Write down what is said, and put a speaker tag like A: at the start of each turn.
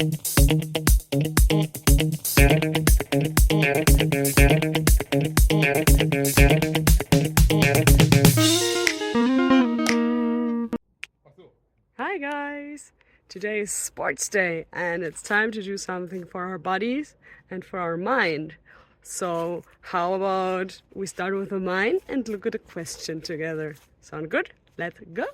A: Hi guys! Today is sports day and it's time to do something for our bodies and for our mind. So how about we start with the mind and look at a question together? Sound good? Let's go!